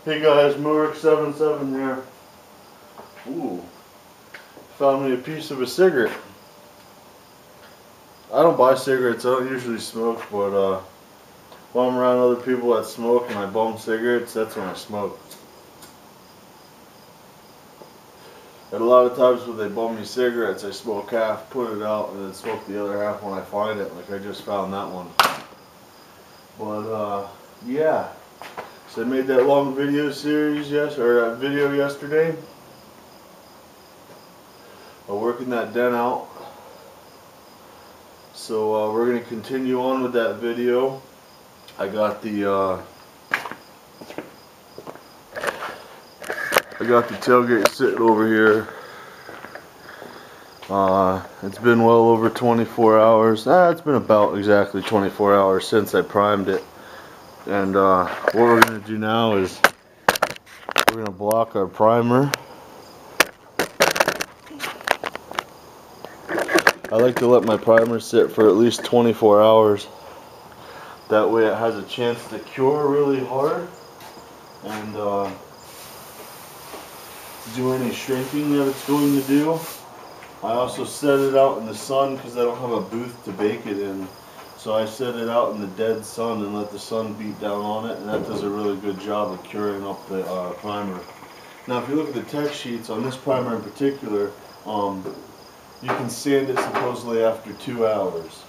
Hey guys, Murik77 here. Ooh, found me a piece of a cigarette. I don't buy cigarettes, I don't usually smoke, but when I'm around other people that smoke and I bum cigarettes, that's when I smoke. And a lot of times when they bum me cigarettes, I smoke half, put it out, and then smoke the other half when I find it, like I just found that one. But yeah. So I made that long video series video yesterday. I'm working that den out. So we're going to continue on with that video. I got the tailgate sitting over here. It's been well over 24 hours. It's been about exactly 24 hours since I primed it. And what we're going to do now is we're going to block our primer. I like to let my primer sit for at least 24 hours. That way it has a chance to cure really hard and do any shrinking that it's going to do. I also set it out in the sun because I don't have a booth to bake it in. So I set it out in the dead sun and let the sun beat down on it, and that does a really good job of curing up the primer. Now if you look at the tech sheets on this primer in particular, you can sand it supposedly after 2 hours.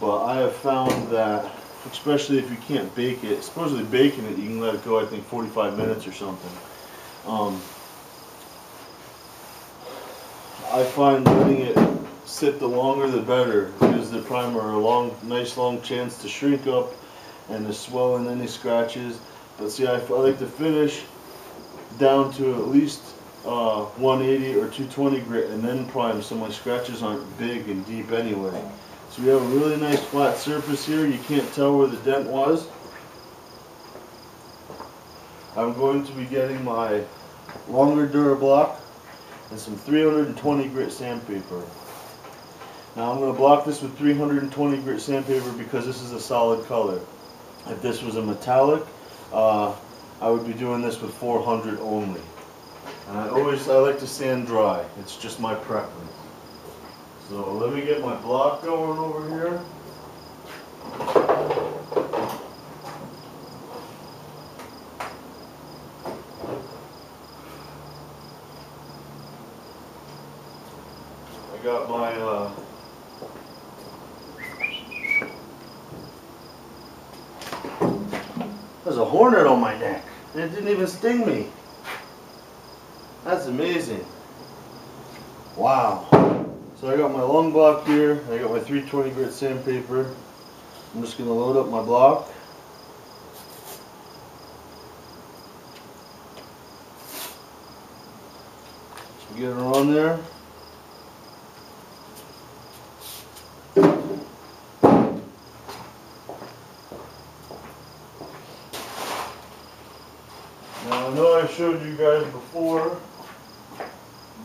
But I have found that, especially if you can't bake it, supposedly baking it, you can let it go I think 45 minutes or something. I find letting it sit the longer the better. It gives the primer a nice long chance to shrink up and to swell in any scratches. But see, I like to finish down to at least 180 or 220 grit and then prime so my scratches aren't big and deep anyway. So we have a really nice flat surface here. You can't tell where the dent was. I'm going to be getting my longer Durablock and some 320 grit sandpaper. Now I'm going to block this with 320 grit sandpaper because this is a solid color. If this was a metallic, I would be doing this with 400 only. And I like to sand dry. It's just my preference. So let me get my block going over here. I got my there's a hornet on my neck and it didn't even sting me. That's amazing. Wow. So I got my long block here, I got my 320 grit sandpaper. I'm just going to load up my block. Get her on there. Now I know I showed you guys before,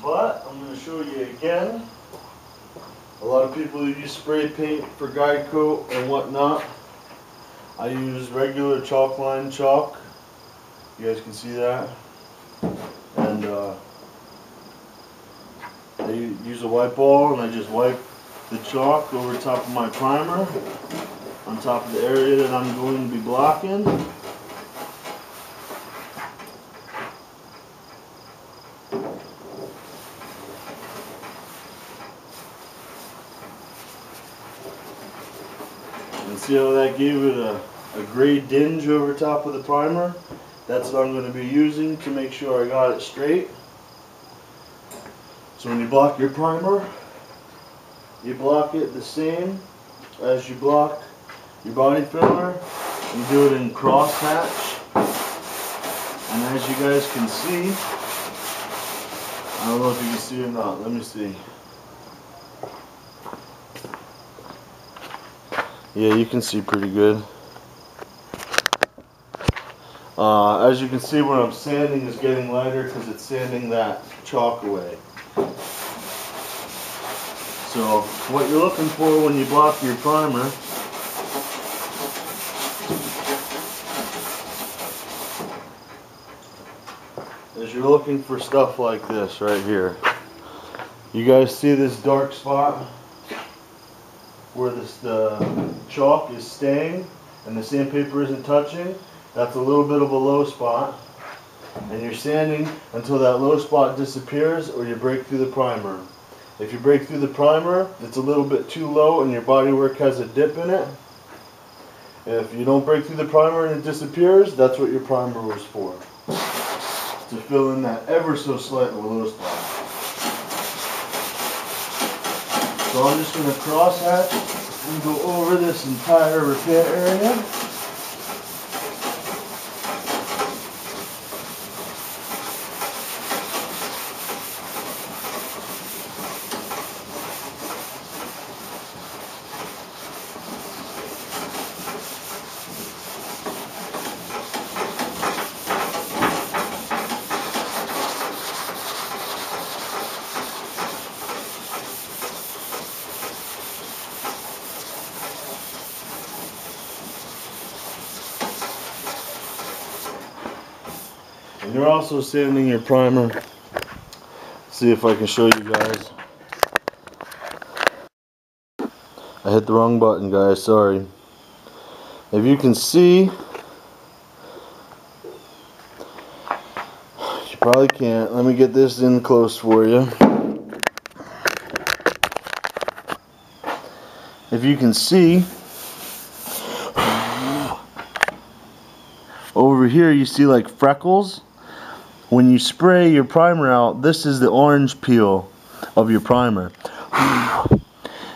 but I'm going to show you again. A lot of people use spray paint for guide coat and whatnot. I use regular chalk line chalk. You guys can see that. And I use a wipe ball and I just wipe the chalk over top of my primer, on top of the area that I'm going to be blocking. And see how that gave it a gray dinge over top of the primer? That's what I'm going to be using to make sure I got it straight. So when you block your primer, you block it the same as you block your body filler. You do it in cross hatch. And as you guys can see, I don't know if you can see or not, let me see. Yeah, you can see pretty good. As you can see, when I'm sanding is getting lighter because it's sanding that chalk away. So what you're looking for when you block your primer is you're looking for stuff like this right here. You guys see this dark spot where the chalk is staying and the sandpaper isn't touching? That's a little bit of a low spot. And you're sanding until that low spot disappears, or you break through the primer. If you break through the primer, it's a little bit too low and your bodywork has a dip in it. If you don't break through the primer and it disappears, that's what your primer was for. To fill in that ever so slight low spot. So I'm just going to cross hatch and go over this entire repair area. And you're also sanding your primer. See if I can show you guys. I hit the wrong button, guys, sorry. If you can see, you probably can't. Let me get this in close for you. If you can see, over here you see like freckles. When you spray your primer out, this is the orange peel of your primer.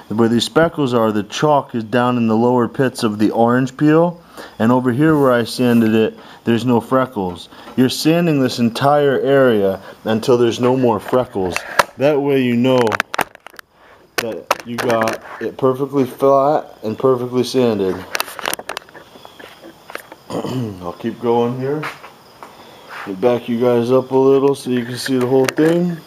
Where these speckles are, the chalk is down in the lower pits of the orange peel. And over here where I sanded it, there's no freckles. You're sanding this entire area until there's no more freckles. That way you know that you got it perfectly flat and perfectly sanded. I'll keep going here. Back you guys up a little so you can see the whole thing.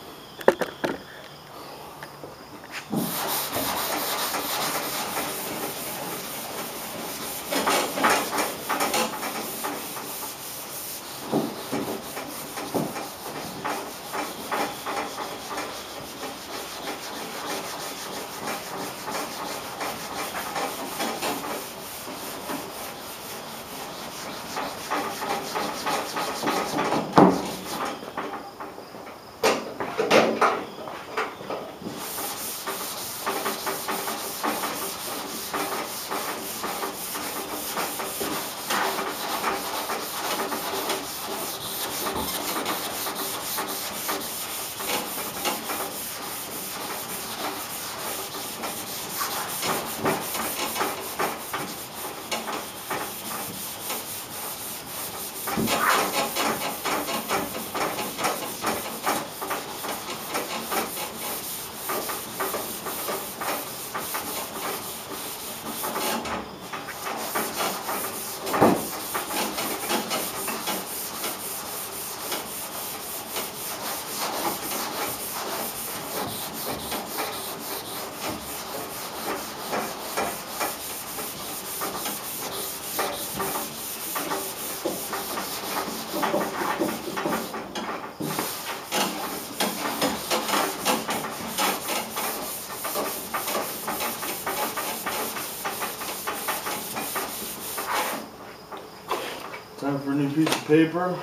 Time for a new piece of paper.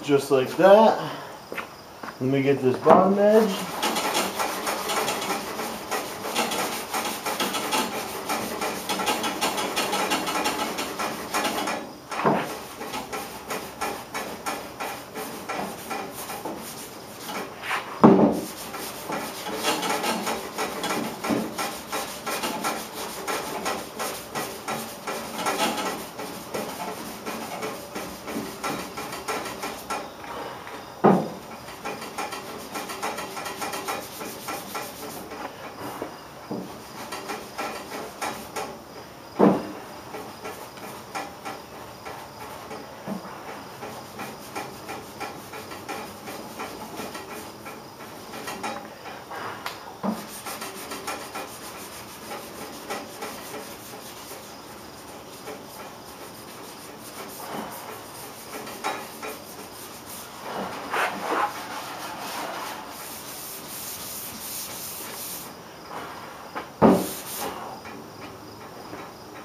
just like that. Let me get this bottom edge.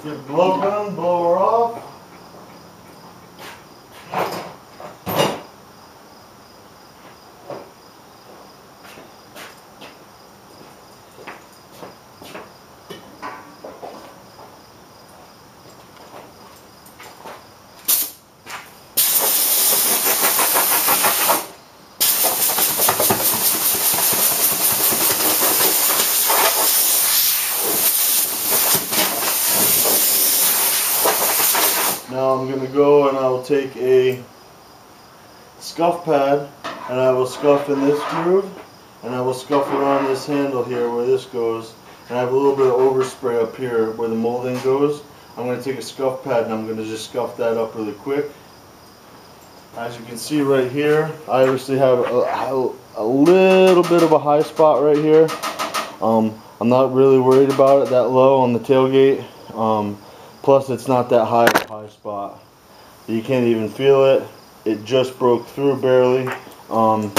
Get blow gun, blow her off. Now I'm going to go and I will take a scuff pad and I will scuff in this groove and I will scuff around this handle here where this goes, and I have a little bit of overspray up here where the molding goes. I'm going to take a scuff pad and I'm going to just scuff that up really quick. As you can see right here, I obviously have a little bit of a high spot right here. I'm not really worried about it that low on the tailgate. Plus it's not that high of a high spot. You can't even feel it. It just broke through barely. What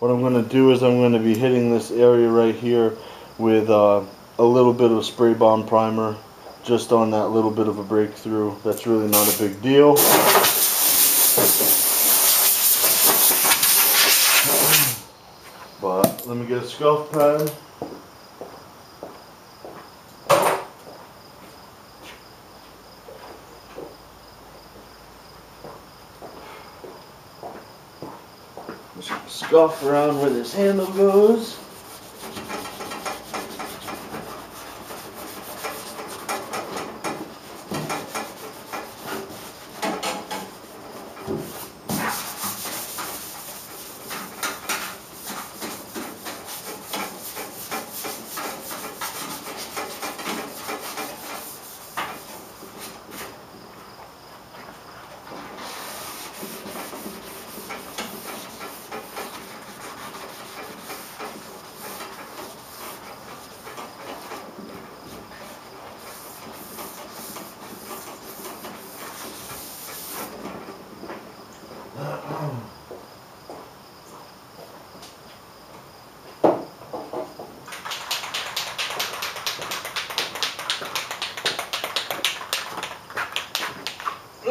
I'm going to do is I'm going to be hitting this area right here with a little bit of spray bomb primer just on that little bit of a breakthrough. That's really not a big deal. But let me get a scuff pad. Just scuff around where this handle goes.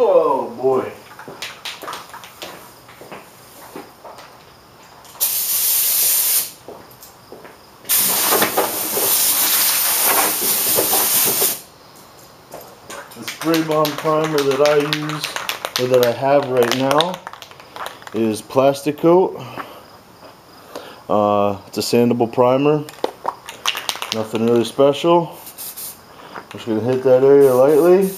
Oh boy. The spray bomb primer that I use, or that I have right now, is Plastic Coat. It's a sandable primer. Nothing really special. I'm just going to hit that area lightly.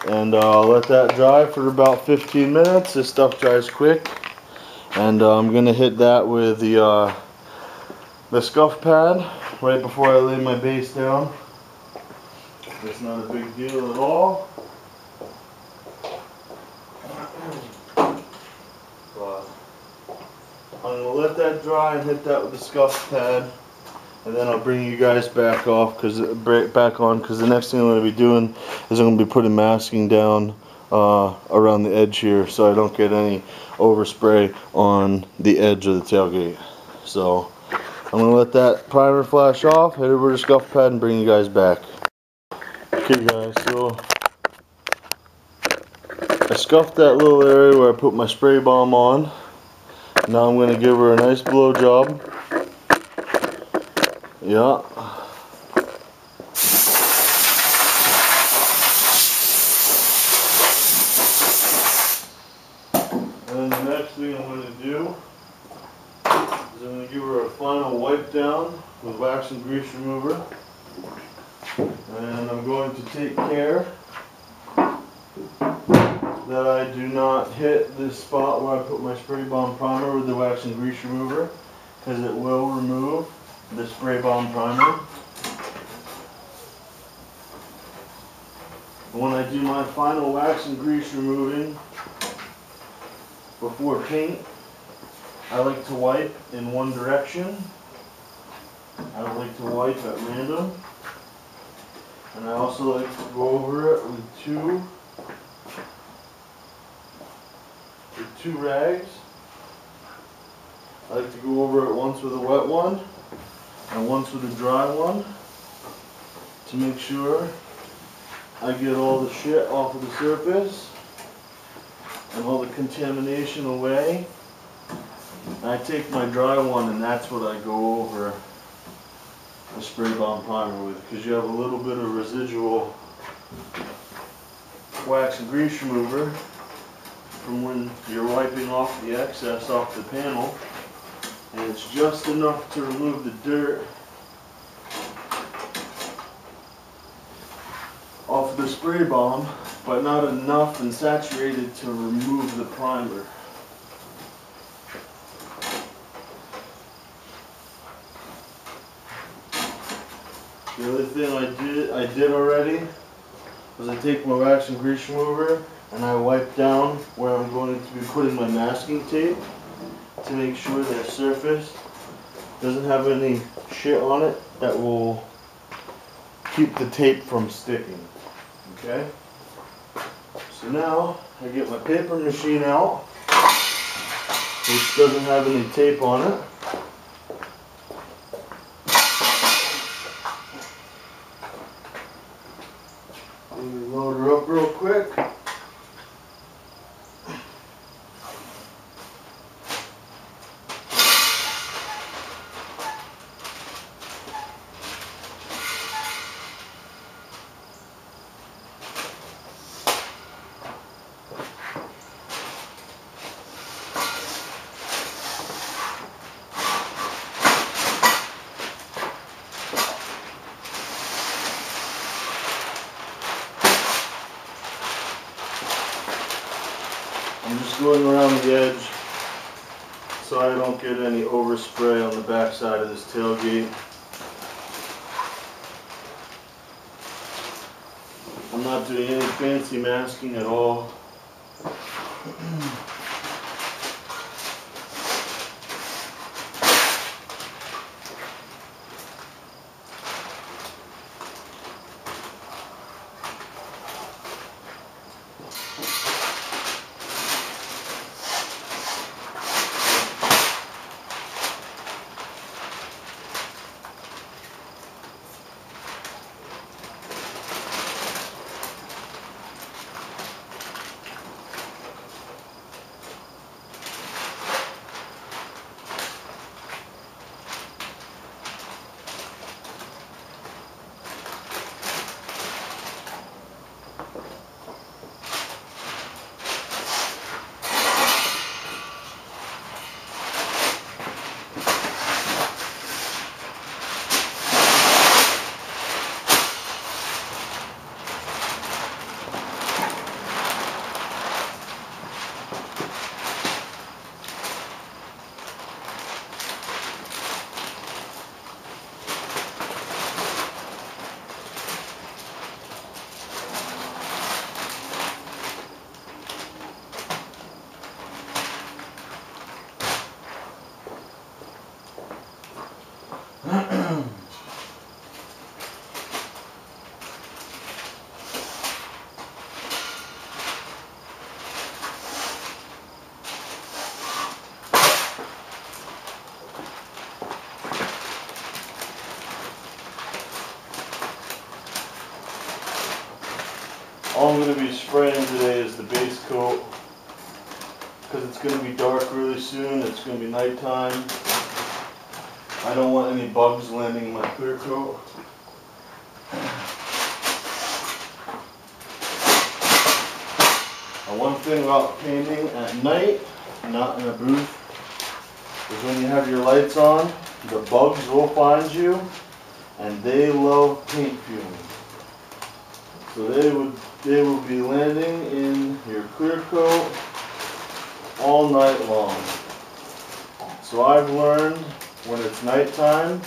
And I'll let that dry for about 15 minutes. This stuff dries quick. And I'm going to hit that with the scuff pad right before I lay my base down. It's not a big deal at all. But I'm going to let that dry and hit that with the scuff pad. And then I'll bring you guys back on, because the next thing I'm going to be doing is I'm going to be putting masking down around the edge here, so I don't get any overspray on the edge of the tailgate. So I'm going to let that primer flash off, hit it with a scuff pad, and bring you guys back. Okay guys, so I scuffed that little area where I put my spray bomb on. Now I'm going to give her a nice blow job. Yeah. And the next thing I'm going to do is I'm going to give her a final wipe down with wax and grease remover. And I'm going to take care that I do not hit this spot where I put my spray bomb primer with the wax and grease remover, because it will remove the spray bomb primer. When I do my final wax and grease removing before paint, I like to wipe in one direction. I don't like to wipe at random. And I also like to go over it with two rags. I like to go over it once with a wet one and once with a dry one to make sure I get all the shit off of the surface and all the contamination away. And I take my dry one and that's what I go over the spray bomb primer with, because you have a little bit of residual wax and grease remover from when you're wiping off the excess off the panel, and it's just enough to remove the dirt off the spray bomb, but not enough and saturated to remove the primer. The other thing I did already was I take my wax and grease remover and I wipe down where I'm going to be putting my masking tape to make sure that surface doesn't have any shit on it that will keep the tape from sticking. Okay? So now I get my paper machine out, which doesn't have any tape on it. Load her up real quick. I'm just going around the edge so I don't get any overspray on the back side of this tailgate. I'm not doing any fancy masking at all. all I'm going to be spraying today is the base coat, because it's going to be dark really soon. It's going to be nighttime. I don't want any bugs landing in my clear coat. One thing about painting at night, not in a booth, is when you have your lights on, the bugs will find you, and they love paint fumes. So they will be landing in your clear coat all night long. So I've learned when it's nighttime,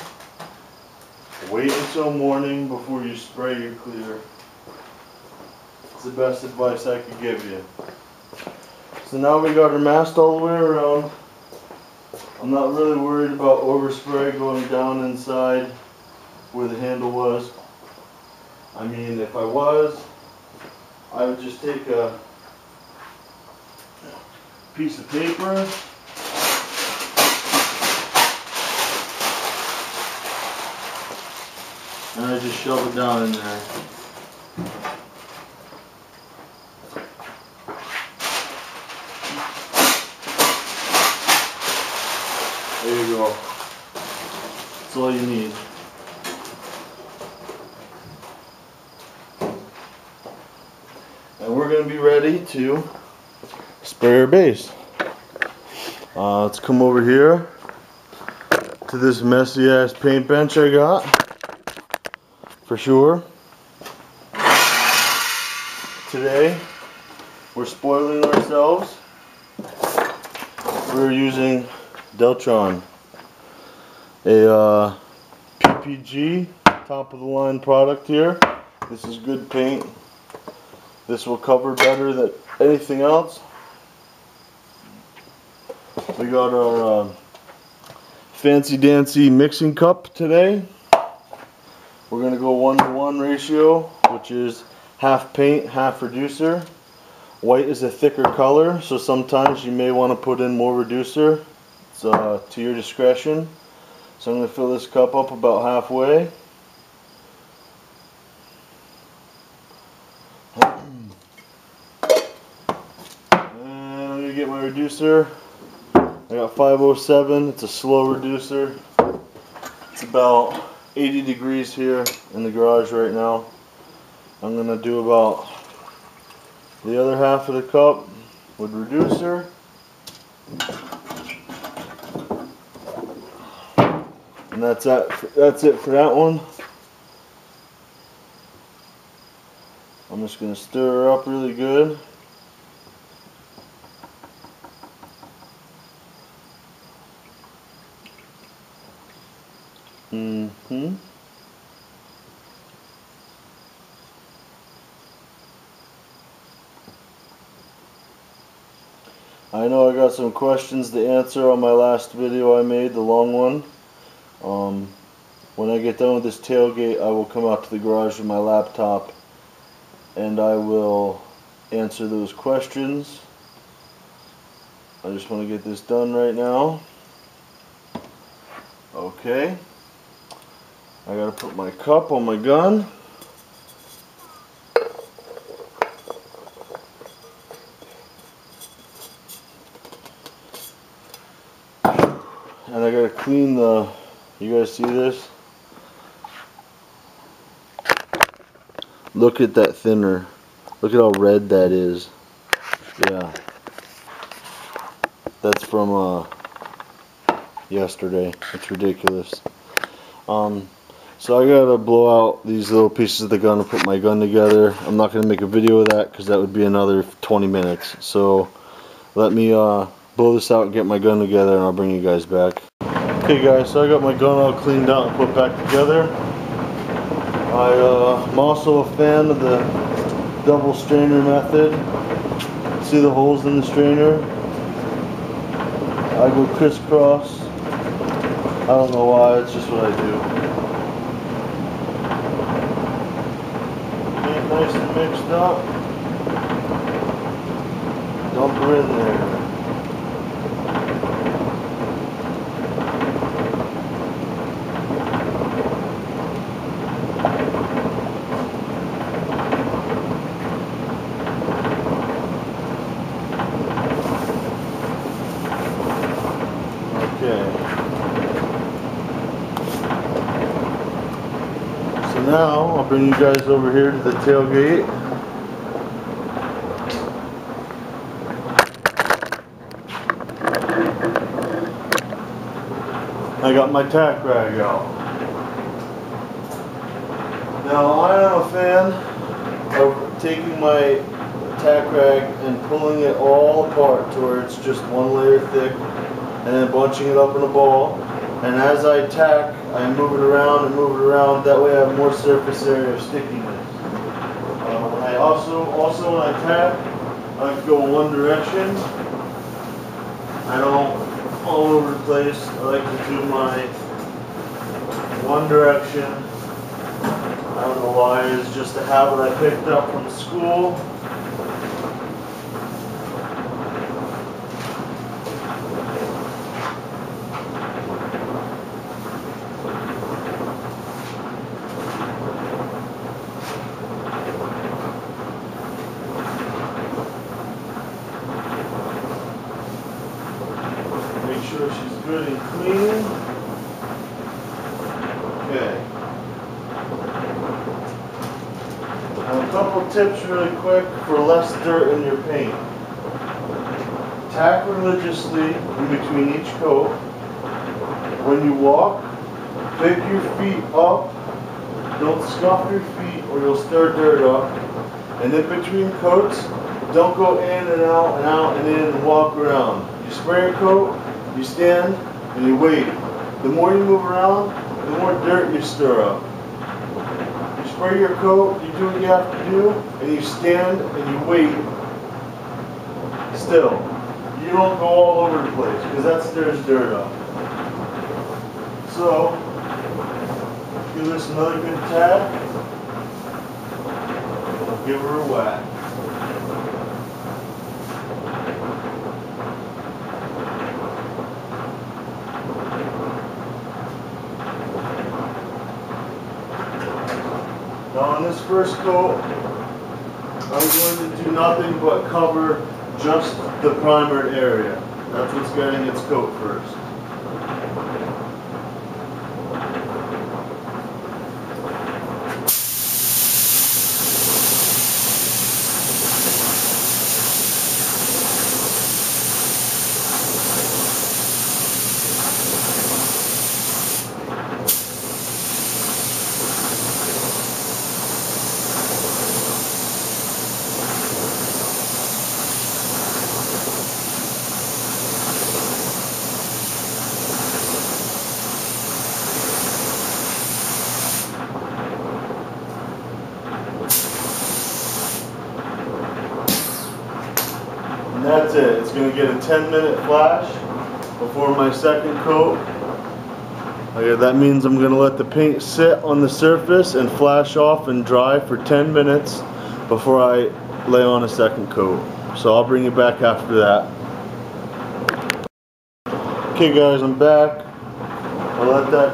wait until morning before you spray your clear. It's the best advice I could give you. So now we got our mast all the way around. I'm not really worried about overspray going down inside where the handle was. I mean, if I was, I would just take a piece of paper and I just shove it down in there. There you go. That's all you need. And we're going to be ready to spray our base. Let's come over here to this messy ass paint bench I got. For sure. Today, we're spoiling ourselves. We're using Deltron, a PPG top of the line product here. This is good paint. This will cover better than anything else. We got our fancy dancy mixing cup today. We're going to go 1-to-1 ratio, which is half paint, half reducer. White is a thicker color, so sometimes you may want to put in more reducer. It's to your discretion. So I'm going to fill this cup up about halfway. And I'm going to get my reducer. I got 507. It's a slow reducer. It's about 80 degrees here in the garage right now. I'm going to do about the other half of the cup with reducer. And that's it for that one. I'm just going to stir her up really good. I know I got some questions to answer on my last video I made, the long one. When I get done with this tailgate, I will come out to the garage with my laptop and I will answer those questions. I just want to get this done right now. Okay. I gotta put my cup on my gun. And I gotta clean the, you guys see this? Look at that thinner. Look at how red that is. Yeah. That's from yesterday. It's ridiculous. So I gotta blow out these little pieces of the gun and put my gun together. I'm not gonna make a video of that because that would be another 20 minutes. So let me blow this out and get my gun together and I'll bring you guys back. Okay guys, so I got my gun all cleaned out and put back together. I'm also a fan of the double strainer method. See the holes in the strainer? I go crisscross. I don't know why, it's just what I do. Get it nice and mixed up. Dump her in there. Now I'll bring you guys over here to the tailgate. I got my tack rag out. Now I am a fan of taking my tack rag and pulling it all apart to where it's just one layer thick and then bunching it up in a ball. And as I tack, I move it around and move it around. That way I have more surface area of stickiness. When I also when I tack, I like to go in one direction. I don't all over the place. I like to do my one direction. I don't know why, it's just a habit I picked up from school. Make sure she's good and clean. Okay. Now a couple tips really quick for less dirt in your paint. Tack religiously in between each coat. When you walk, pick your feet up. Don't scuff your feet or you'll stir dirt up. And in between coats, don't go in and out and out and in and walk around. You spray your coat, you stand, and you wait. The more you move around, the more dirt you stir up. You spray your coat, you do what you have to do, and you stand and you wait still. You don't go all over the place, because that stirs dirt up. So, give this another good tap. I'll give her a whack. Now on this first coat, I'm going to do nothing but cover just the primer area. That's what's getting its coat first. And that's it. It's going to get a 10-minute flash before my second coat. Okay, that means I'm going to let the paint sit on the surface and flash off and dry for 10 minutes before I lay on a second coat. So I'll bring you back after that. Okay guys, I'm back. I'll let that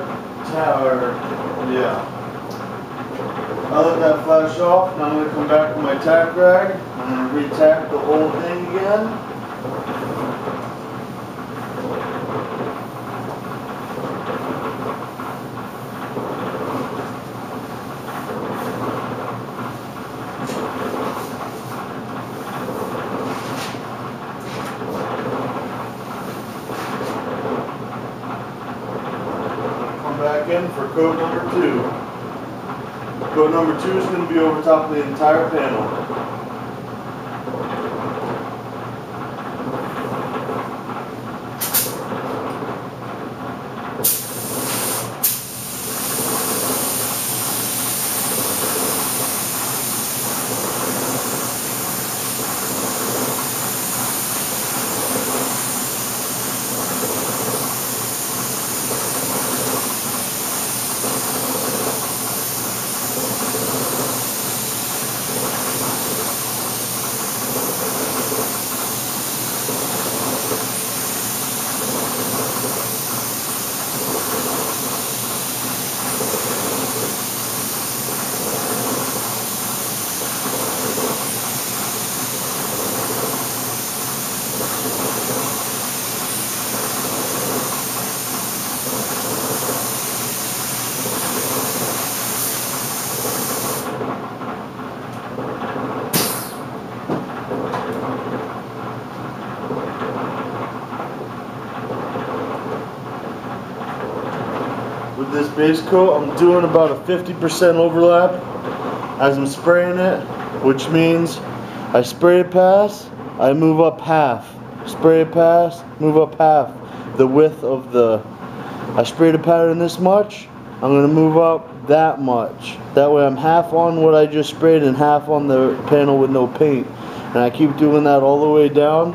I'll let that flash off. Now I'm going to come back with my tack rag. I'm going to re-tack the whole thing again. Come back in for coat number 2. Coat number 2 is going to be over top of the entire panel. with this base coat. I'm doing about a 50% overlap as I'm spraying it, which means I spray a pass, I move up half. Spray a pass, move up half. The width of the, I sprayed a pattern this much, I'm going to move up that much. That way I'm half on what I just sprayed and half on the panel with no paint. And I keep doing that all the way down.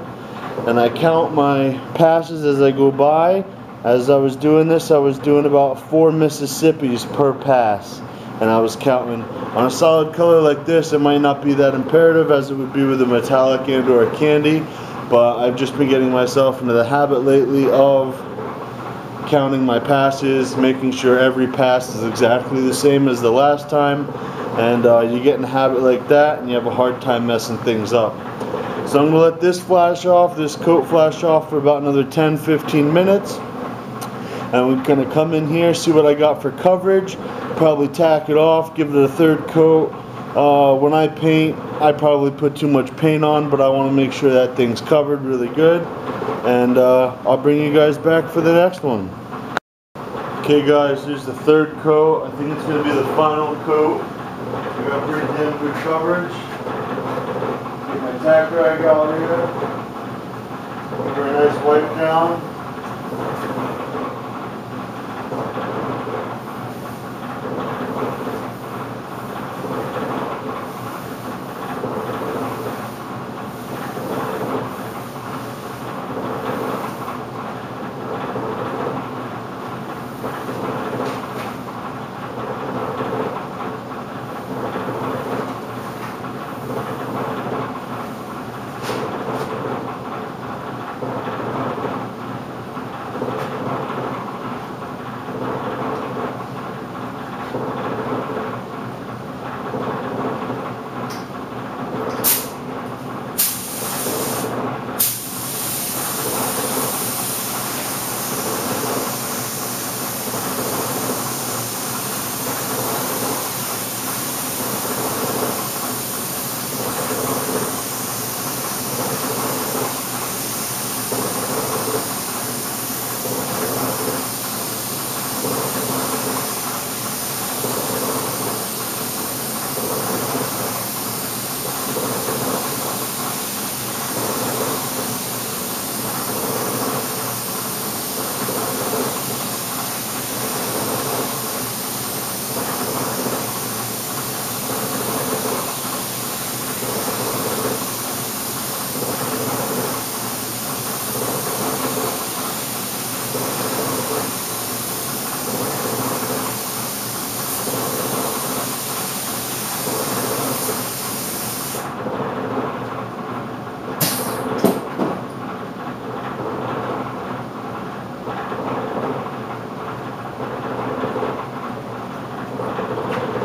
And I count my passes as I go by. As I was doing this, I was doing about 4 Mississippis per pass. And I was counting. On a solid color like this, it might not be that imperative as it would be with a metallic and or a candy. But I've just been getting myself into the habit lately of counting my passes, making sure every pass is exactly the same as the last time. And you get in a habit like that and you have a hard time messing things up. So I'm going to let this flash off, this coat flash off for about another 10-15 minutes. And we're going to come in here, see what I got for coverage, probably tack it off, give it a third coat. When I paint, I probably put too much paint on, but I want to make sure that thing's covered really good. And I'll bring you guys back for the next one. Okay guys, here's the third coat. I think it's going to be the final coat. We got pretty damn good coverage. Get my tack rag out here. Give her a nice wipe down.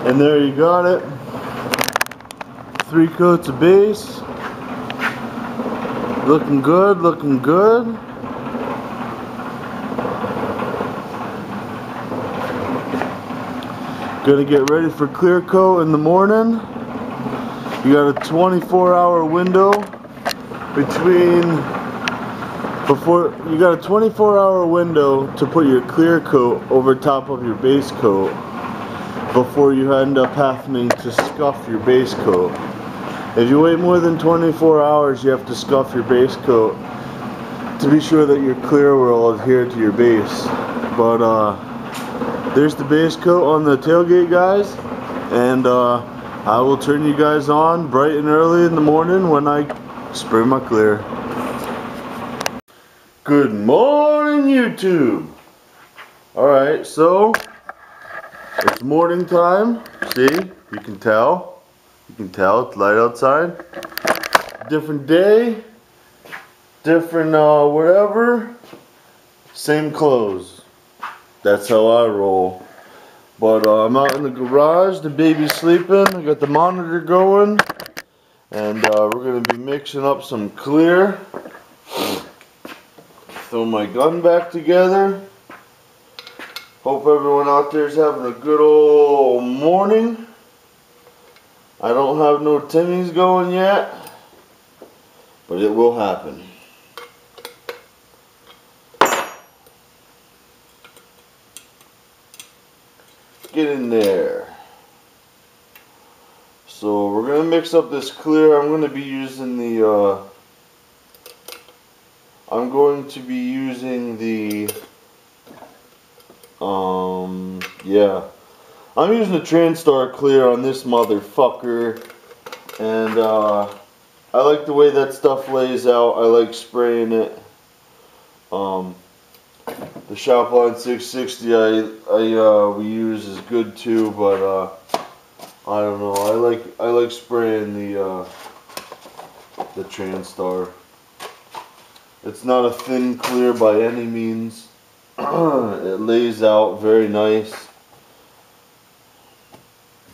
And there you got it. 3 coats of base. Looking good, looking good. Gonna get ready for clear coat in the morning. You got a 24-hour window you got a 24-hour window to put your clear coat over top of your base coat before you end up having to scuff your base coat. If you wait more than 24 hours, you have to scuff your base coat to be sure that your clear will adhere to your base. But there's the base coat on the tailgate, guys, and I will turn you guys on bright and early in the morning when I spray my clear. Good morning, YouTube. Alright, so it's morning time. See, you can tell it's light outside. Different day, different whatever, same clothes. That's how I roll. But I'm out in the garage, the baby's sleeping, I got the monitor going, and we're going to be mixing up some clear. Throw my gun back together. Hope everyone out there is having a good old morning. I don't have no timmies going yet, but it will happen. get in there. So we're gonna mix up this clear. I'm gonna be using the yeah. I'm using the TranStar clear on this motherfucker, and I like the way that stuff lays out. I like spraying it. The Shopline 660 we use is good too, but I don't know. I like spraying the TranStar. It's not a thin clear by any means. It lays out very nice.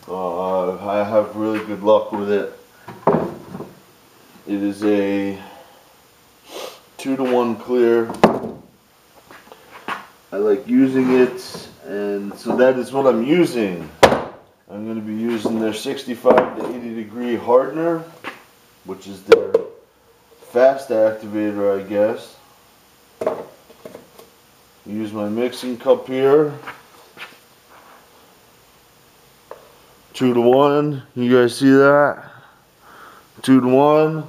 I have really good luck with it. It is a 2-to-1 clear. I like using it, and so that is what I'm using. I'm going to be using their 65 to 80 degree hardener, which is their fast activator, I guess. Use my mixing cup here. 2-to-1. You guys see that? 2-to-1.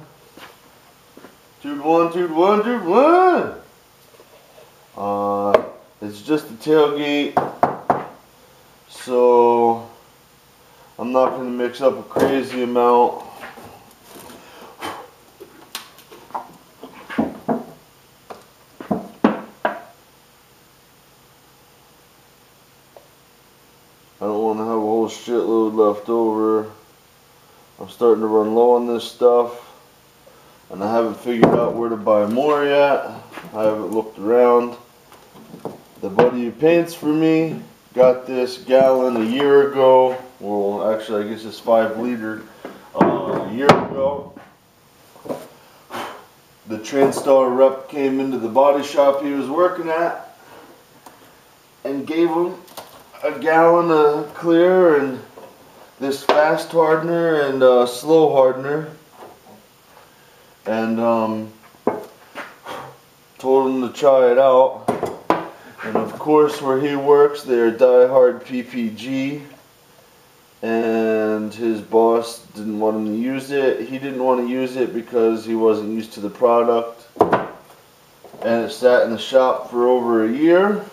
2-to-1, 2-to-1, 2-to-1. It's just a tailgate, so I'm not going to mix up a crazy amount. I don't want to have a whole shitload left over. I'm starting to run low on this stuff, and I haven't figured out where to buy more yet. I haven't looked around. The buddy who paints for me got this gallon a year ago. Well, actually, I guess it's 5 liter a year ago. The TranStar rep came into the body shop he was working at and gave him a gallon of clear and this fast hardener and slow hardener, and told him to try it out. And of course, where he works, they're die-hard PPG, and his boss didn't want him to use it. He didn't want to use it because he wasn't used to the product, and it sat in the shop for over a year.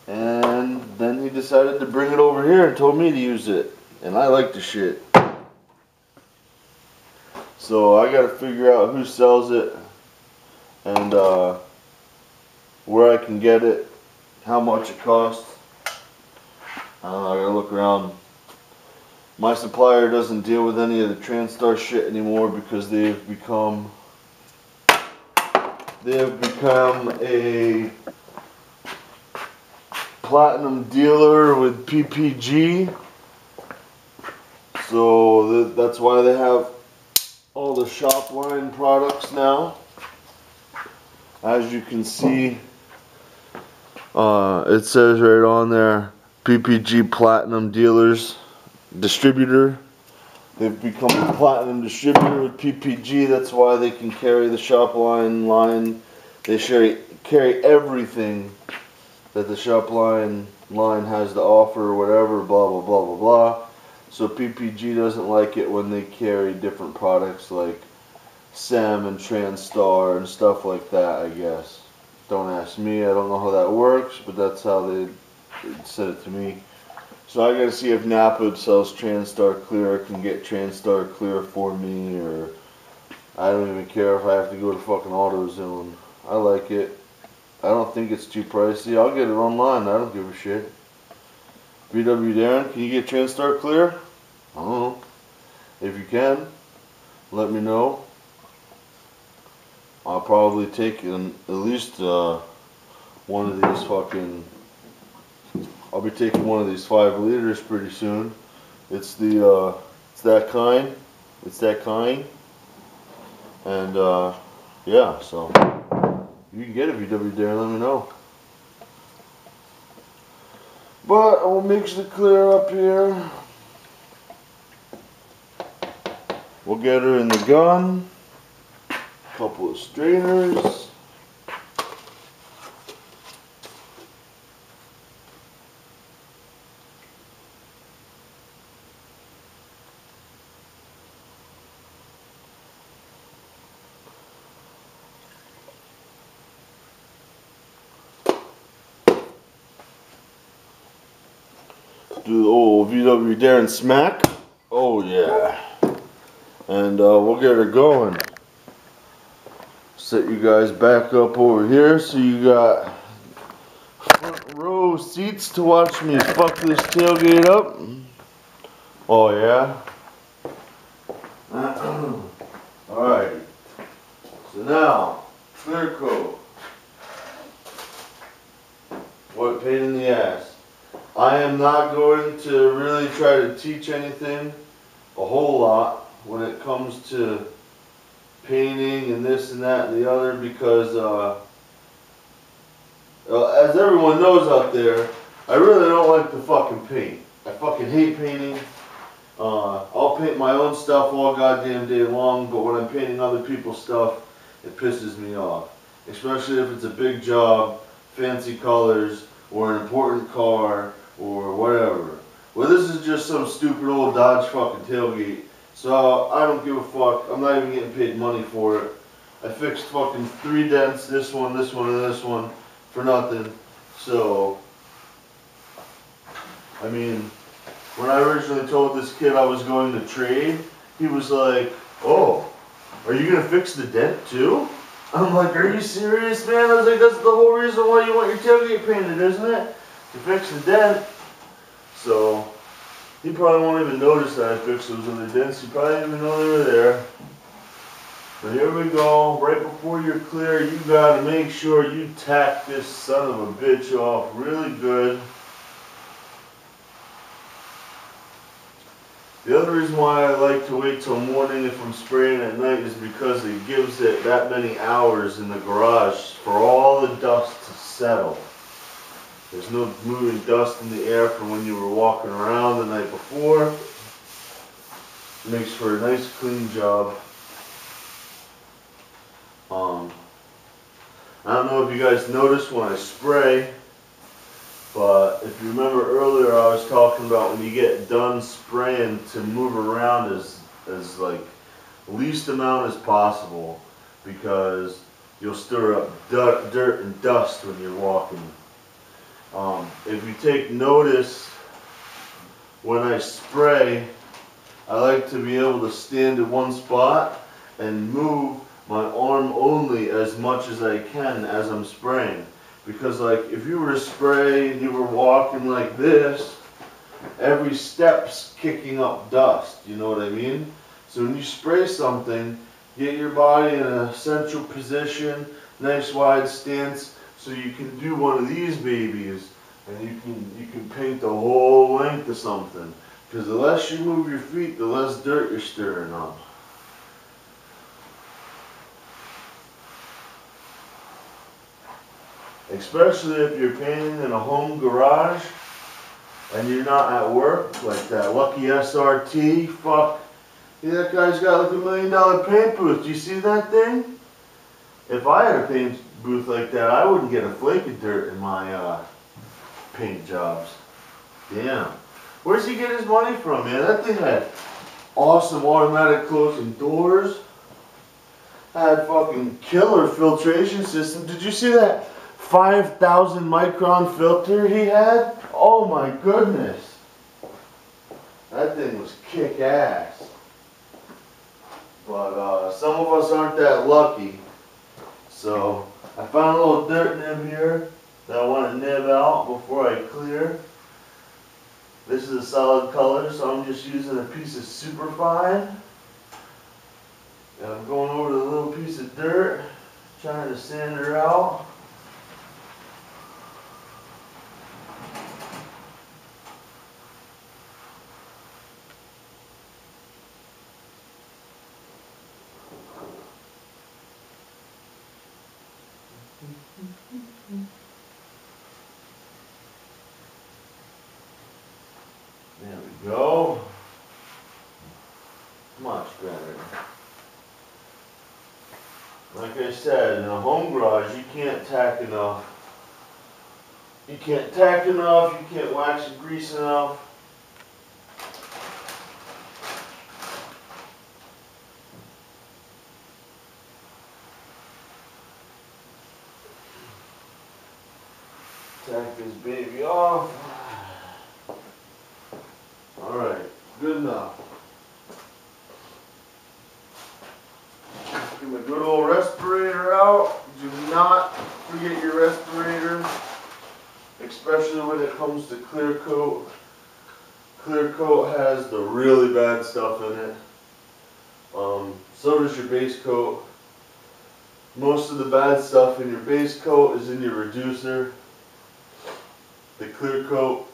And then he decided to bring it over here and told me to use it, and I like the shit. So I gotta figure out who sells it, and where I can get it, how much it costs. I don't know, I gotta look around. My supplier doesn't deal with any of the TranStar shit anymore because they have become a platinum dealer with PPG. So that's why they have all the Shopline products now. As you can see, it says right on there, PPG Platinum Dealers Distributor. They've become a platinum distributor with PPG. That's why they can carry the Shopline line. They carry everything that the Shopline line has to offer, or whatever, blah, blah, blah, blah, blah. So PPG doesn't like it when they carry different products like SEM and TranStar and stuff like that, I guess. Don't ask me, I don't know how that works, but that's how they said it to me. So I gotta see if Napa sells TranStar Clear, or can get TranStar Clear for me, or I don't even care if I have to go to fucking AutoZone. I like it. I don't think it's too pricey. I'll get it online, I don't give a shit. VW Darren, can you get TranStar Clear? I don't know. If you can, let me know. I'll probably take at least one of these fucking... I'll be taking one of these 5 liters pretty soon. It's the it's that kind. It's that kind. And yeah, so you can get a VW there. Let me know. But I will mix the clear up here. We'll get her in the gun. Couple of strainers. Do the old VW Darren smack. Oh yeah. And we'll get her going. Set you guys back up over here so you got front row seats to watch me fuck this tailgate up. Oh yeah. Alright. So now, clear coat. What pain in the ass. I am not going to really try to teach anything a whole lot when it comes to painting and this and that and the other because as everyone knows out there, I really don't like to fucking paint. I fucking hate painting. I'll paint my own stuff all goddamn day long, but when I'm painting other people's stuff, it pisses me off. Especially if it's a big job, fancy colors, or an important car, or whatever. Well, this is just some stupid old Dodge fucking tailgate, so I don't give a fuck. I'm not even getting paid money for it. I fixed fucking 3 dents, this one, and this one, for nothing. So, I mean, when I originally told this kid I was going to trade, he was like, "Oh, are you gonna fix the dent too?" I'm like, "Are you serious, man?" I was like, "That's the whole reason why you want your tailgate painted, isn't it? To fix the dent." So, he probably won't even notice that I fixed those other dents. He probably didn't even know they were there. But here we go. Right before you're clear, you gotta make sure you tack this son of a bitch off really good. The other reason why I like to wait till morning if I'm spraying at night is because it gives it that many hours in the garage for all the dust to settle. There's no moving dust in the air from when you were walking around the night before. It makes for a nice clean job. I don't know if you guys noticed when I spray, but if you remember earlier I was talking about when you get done spraying to move around as like least amount as possible because you'll stir up dirt and dust when you're walking. If you take notice when I spray, I like to be able to stand in one spot and move my arm only as much as I can as I'm spraying. Because like if you were to spray and you were walking like this, every step's kicking up dust, you know what I mean? So when you spray something, get your body in a central position, nice wide stance, so you can do one of these babies and you can paint the whole length of something. Because the less you move your feet, the less dirt you're stirring up. Especially if you're painting in a home garage and you're not at work, like that lucky SRT, fuck. Yeah, that guy's got like $1 million paint booth. Do you see that thing? If I had a paint booth like that, I wouldn't get a flake of dirt in my paint jobs. Damn. Where's he get his money from, man? That thing had awesome automatic closing doors. Had fucking killer filtration system. Did you see that 5,000 micron filter he had? Oh my goodness. That thing was kick ass. But some of us aren't that lucky. So I found a little dirt nib here that I want to nib out before I clear. This is a solid color, so I'm just using a piece of superfine. And I'm going over to the little piece of dirt, trying to sand her out. There we go. Much better. Like I said, in a home garage, you can't tack enough. You can't tack enough, you can't wax and grease enough. Tack this baby off. enough. Get my good old respirator out. Do not forget your respirator, especially when it comes to clear coat. Clear coat has the really bad stuff in it. So does your base coat. Most of the bad stuff in your base coat is in your reducer. The clear coat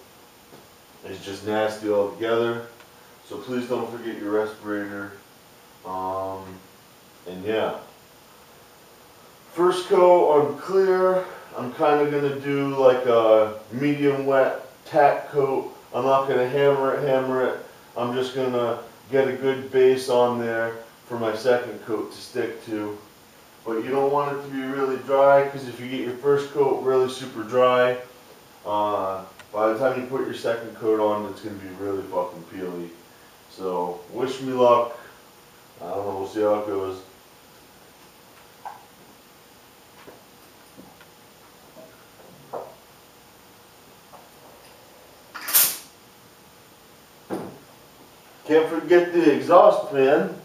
is just nasty altogether. So please don't forget your respirator. And yeah. First coat on clear, I'm kind of going to do like a medium wet tack coat. I'm not going to hammer it. I'm just going to get a good base on there for my second coat to stick to. But you don't want it to be really dry, because if you get your first coat really super dry, by the time you put your second coat on, it's going to be really fucking peely. So wish me luck. I don't know, we'll see how it goes. Can't forget the exhaust fan.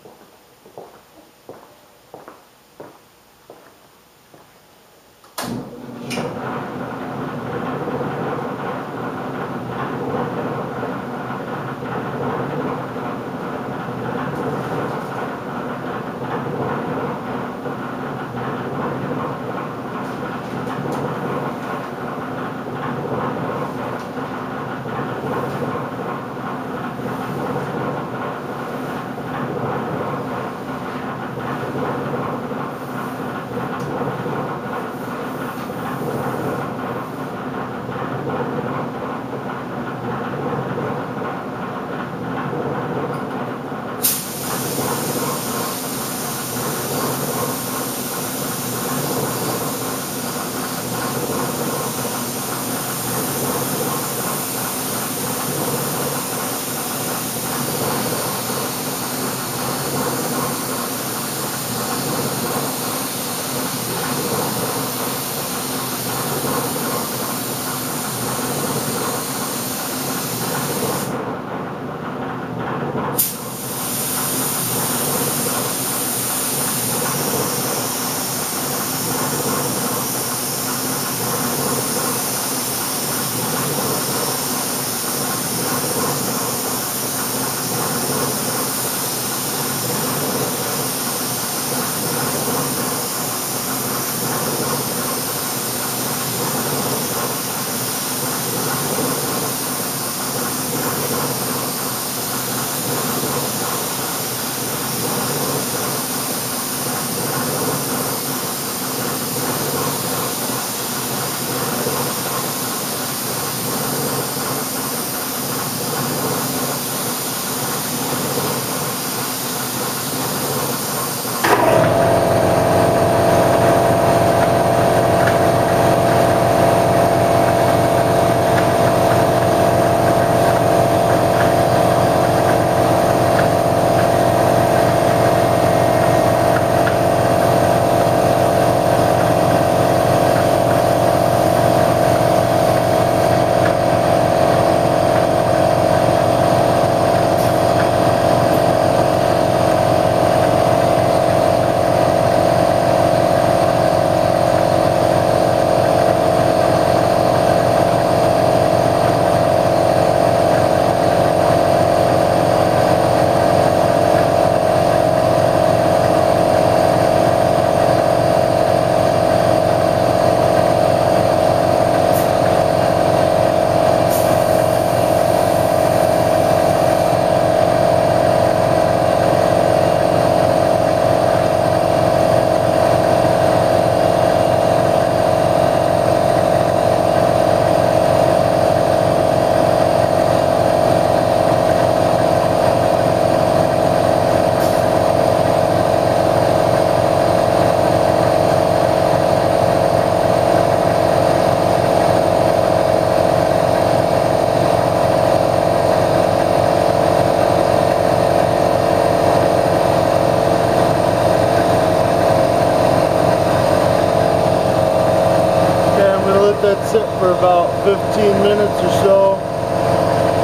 sit for about 15 minutes or so.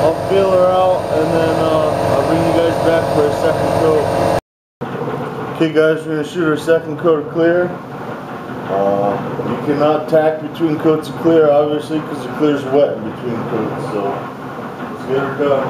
I'll feel her out and then I'll back for a second coat. Okay guys, we're going to shoot our second coat of clear. You cannot tack between coats of clear, obviously, because the clear is wet in between coats. So let's get her done.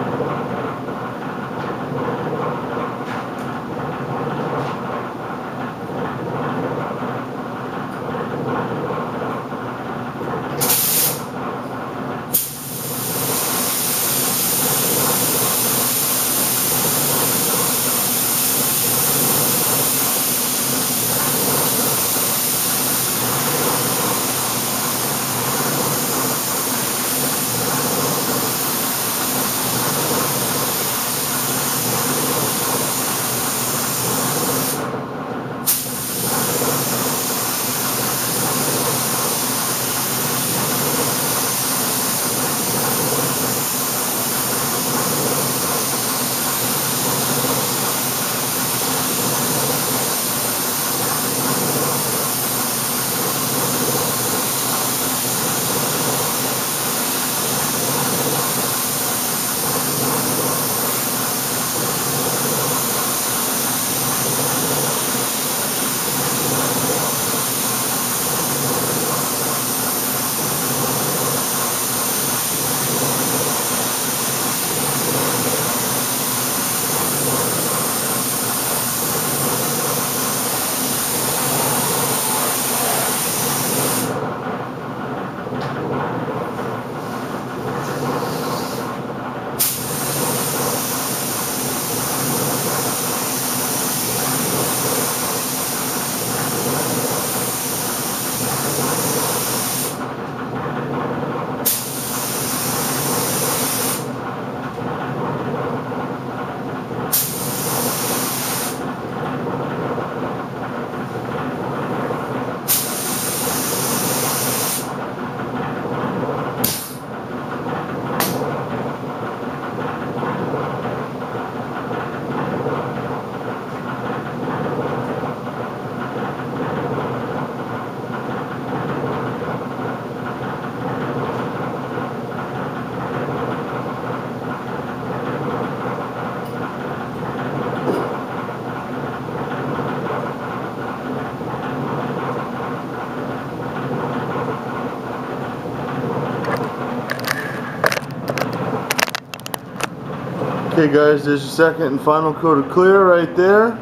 Okay guys, there's your second and final coat of clear right there.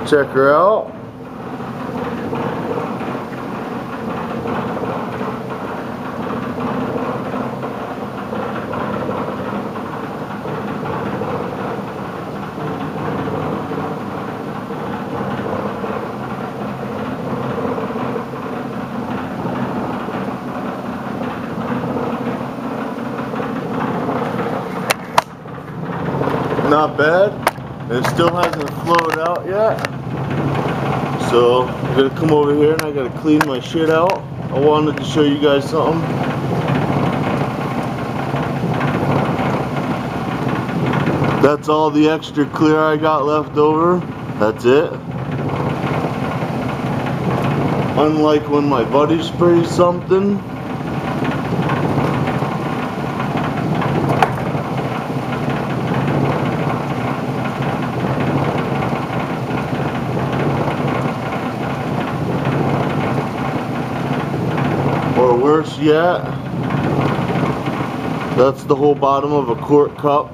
Check her out. Not bad. It still hasn't flowed out yet. So I'm gonna come over here and I gotta clean my shit out. I wanted to show you guys something. That's all the extra clear I got left over. That's it. Unlike when my buddy sprays something. Or worse yet, that's the whole bottom of a quart cup.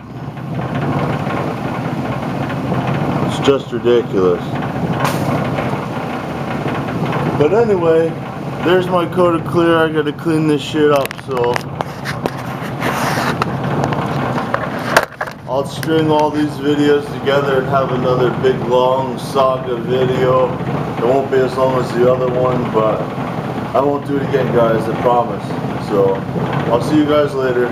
It's just ridiculous. But anyway, there's my coat of clear. I gotta clean this shit up, so I'll string all these videos together and have another big long saga video. It won't be as long as the other one, but I won't do it again guys, I promise. So I'll see you guys later.